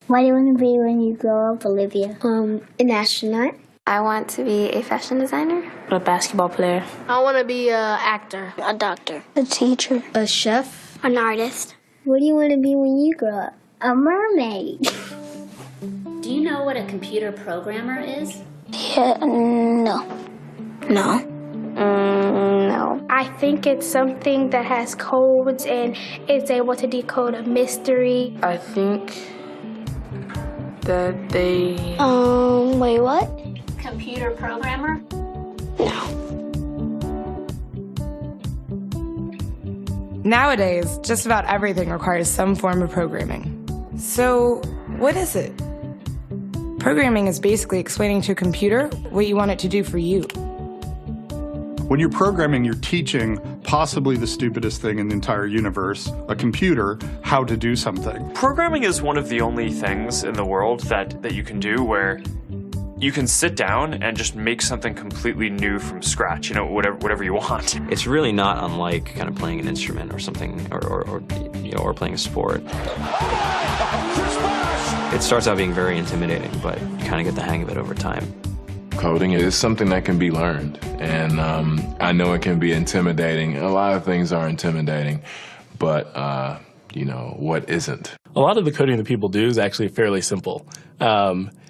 What do you want to be when you grow up, Olivia? An astronaut. I want to be a fashion designer. A basketball player. I want to be an actor. A doctor. A teacher. A chef. An artist. What do you want to be when you grow up? A mermaid. Do you know what a computer programmer is? Yeah, no. No. No. I think it's something that has codes and is able to decode a mystery. I think that they... Wait, what? Computer programmer? Nowadays, just about everything requires some form of programming. So, what is it? Programming is basically explaining to a computer what you want it to do for you. When you're programming, you're teaching possibly the stupidest thing in the entire universe, a computer, how to do something. Programming is one of the only things in the world that you can do where you can sit down and just make something completely new from scratch, you know, whatever you want. It's really not unlike kind of playing an instrument or something, or playing a sport. It starts out being very intimidating, but you kind of get the hang of it over time. Coding is something that can be learned, and I know it can be intimidating. A lot of things are intimidating, but you know, what isn't? A lot of the coding that people do is actually fairly simple.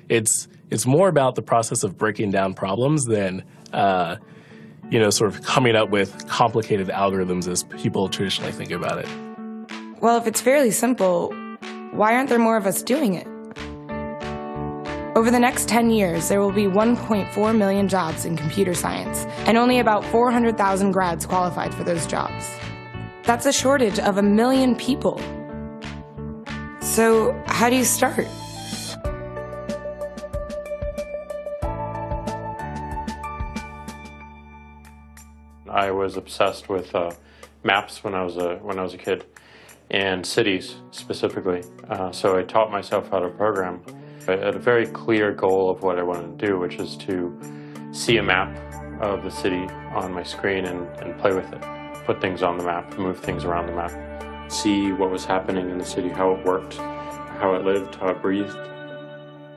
It's more about the process of breaking down problems than, you know, sort of coming up with complicated algorithms as people traditionally think about it. Well, if it's fairly simple, why aren't there more of us doing it? Over the next 10 years, there will be 1.4 million jobs in computer science, and only about 400,000 grads qualified for those jobs. That's a shortage of 1 million people. So, how do you start? I was obsessed with maps when I was a kid, and cities specifically. So I taught myself how to program. I had a very clear goal of what I wanted to do, which is to see a map of the city on my screen and play with it. Put things on the map, move things around the map. See what was happening in the city, how it worked, how it lived, how it breathed.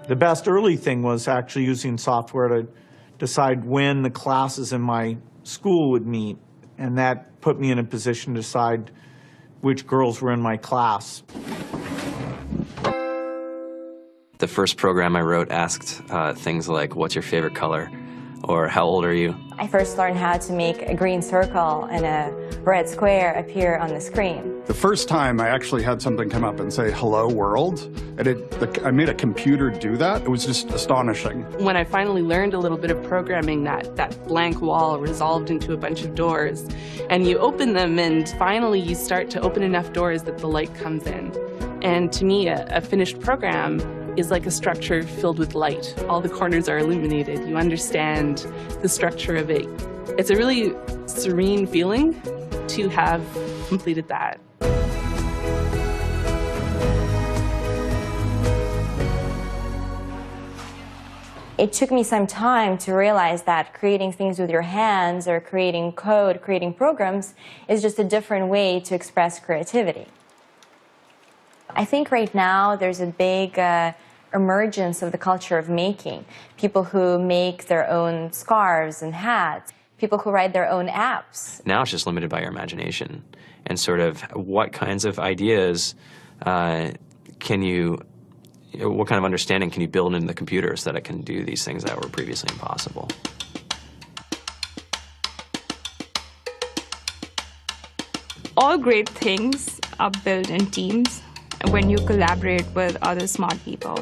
The best early thing was actually using software to decide when the classes in my school would meet, and that put me in a position to decide which girls were in my class. The first program I wrote asked things like, what's your favorite color? Or how old are you? I first learned how to make a green circle and a red square appear on the screen. The first time I actually had something come up and say, hello world, and I made a computer do that. It was just astonishing. When I finally learned a little bit of programming, that blank wall resolved into a bunch of doors, and you open them, and finally you start to open enough doors that the light comes in. And to me, a finished program is like a structure filled with light. All the corners are illuminated. You understand the structure of it. It's a really serene feeling to have completed that. It took me some time to realize that creating things with your hands or creating code, creating programs, is just a different way to express creativity. I think right now there's a big emergence of the culture of making. People who make their own scarves and hats, people who write their own apps. Now it's just limited by your imagination and sort of what kinds of ideas what kind of understanding can you build into the computer so that it can do these things that were previously impossible. All great things are built in teams when you collaborate with other smart people.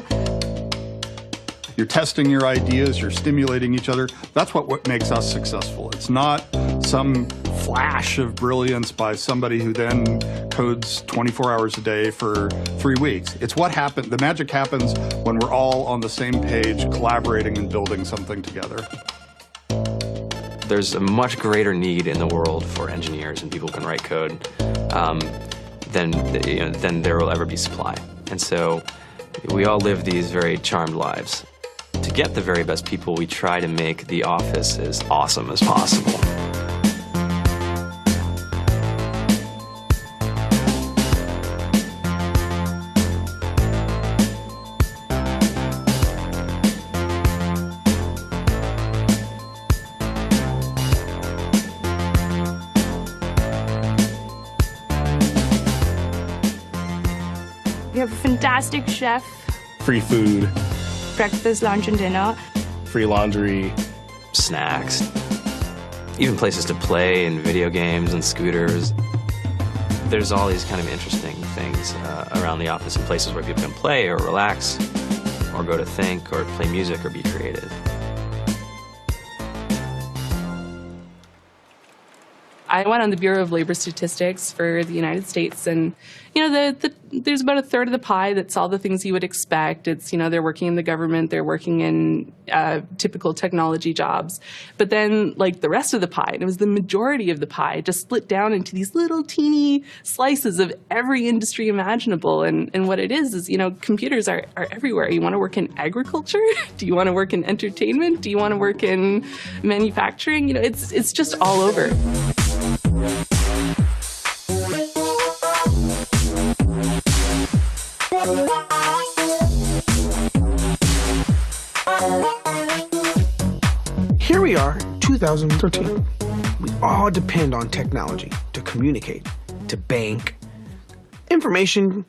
You're testing your ideas, you're stimulating each other. That's what makes us successful. It's not some flash of brilliance by somebody who then codes 24 hours a day for 3 weeks. It's what happened. The magic happens when we're all on the same page, collaborating and building something together. There's a much greater need in the world for engineers and people who can write code than there will ever be supply. And so we all live these very charmed lives. To get the very best people, we try to make the office as awesome as possible. We have a fantastic chef, Free food, breakfast, lunch, and dinner. free laundry, snacks, even places to play and video games and scooters. There's all these kind of interesting things around the office and places where people can play or relax or go to think or play music or be creative. I went on the Bureau of Labor Statistics for the United States, and there's about a third of the pie that's all the things you would expect. It's, they're working in the government, they're working in typical technology jobs. But then, like, the rest of the pie, and it was the majority of the pie, just split down into these little teeny slices of every industry imaginable. And what it is, computers are everywhere. You want to work in agriculture? Do you want to work in entertainment? Do you want to work in manufacturing? It's just all over. Here we are, 2013. We all depend on technology to communicate, to bank, information,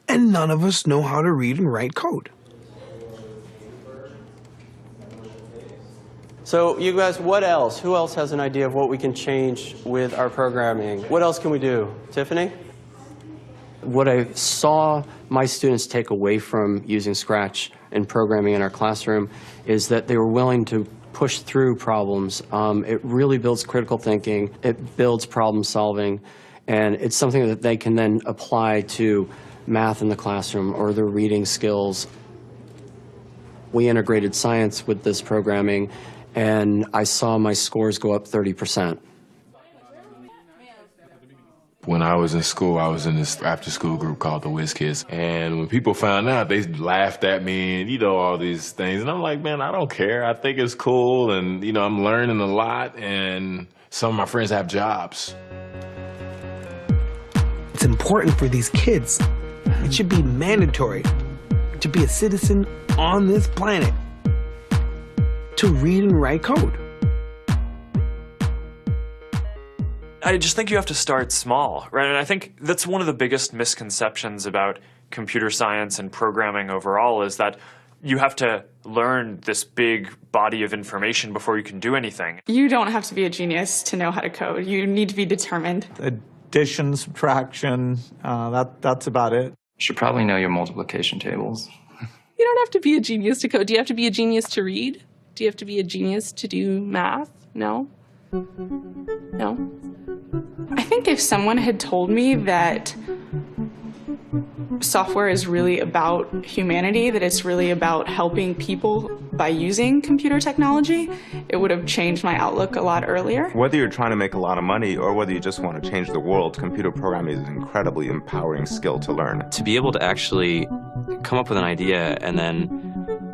and none of us know how to read and write code. So you guys, what else? Who else has an idea of what we can change with our programming? What else can we do? Tiffany? What I saw my students take away from using Scratch and programming in our classroom is that they were willing to push through problems. It really builds critical thinking, it builds problem solving, and it's something that they can then apply to math in the classroom or their reading skills. We integrated science with this programming, and I saw my scores go up 30%. When I was in school, I was in this after-school group called the Whiz Kids. And when people found out, they laughed at me and, all these things. And I'm like, man, I don't care. I think it's cool. And, I'm learning a lot. And some of my friends have jobs. It's important for these kids. It should be mandatory to be a citizen on this planet, to read and write code. I just think you have to start small, right? And I think that's one of the biggest misconceptions about computer science and programming overall is that you have to learn this big body of information before you can do anything. You don't have to be a genius to know how to code. You need to be determined. Addition, subtraction, that's about it. You should probably know your multiplication tables. You don't have to be a genius to code. Do you have to be a genius to read? Do you have to be a genius to do math? No? No? I think if someone had told me that software is really about humanity, that it's really about helping people by using computer technology, it would have changed my outlook a lot earlier. Whether you're trying to make a lot of money or whether you just want to change the world, computer programming is an incredibly empowering skill to learn. To be able to actually come up with an idea and then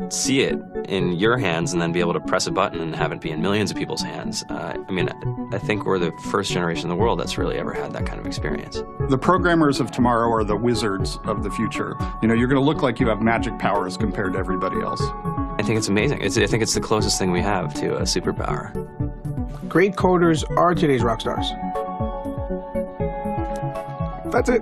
see it in your hands and then be able to press a button and have it be in millions of people's hands. I think we're the first generation in the world that's really ever had that kind of experience. The programmers of tomorrow are the wizards of the future. You're going to look like you have magic powers compared to everybody else. I think it's amazing. I think it's the closest thing we have to a superpower. Great coders are today's rock stars. That's it.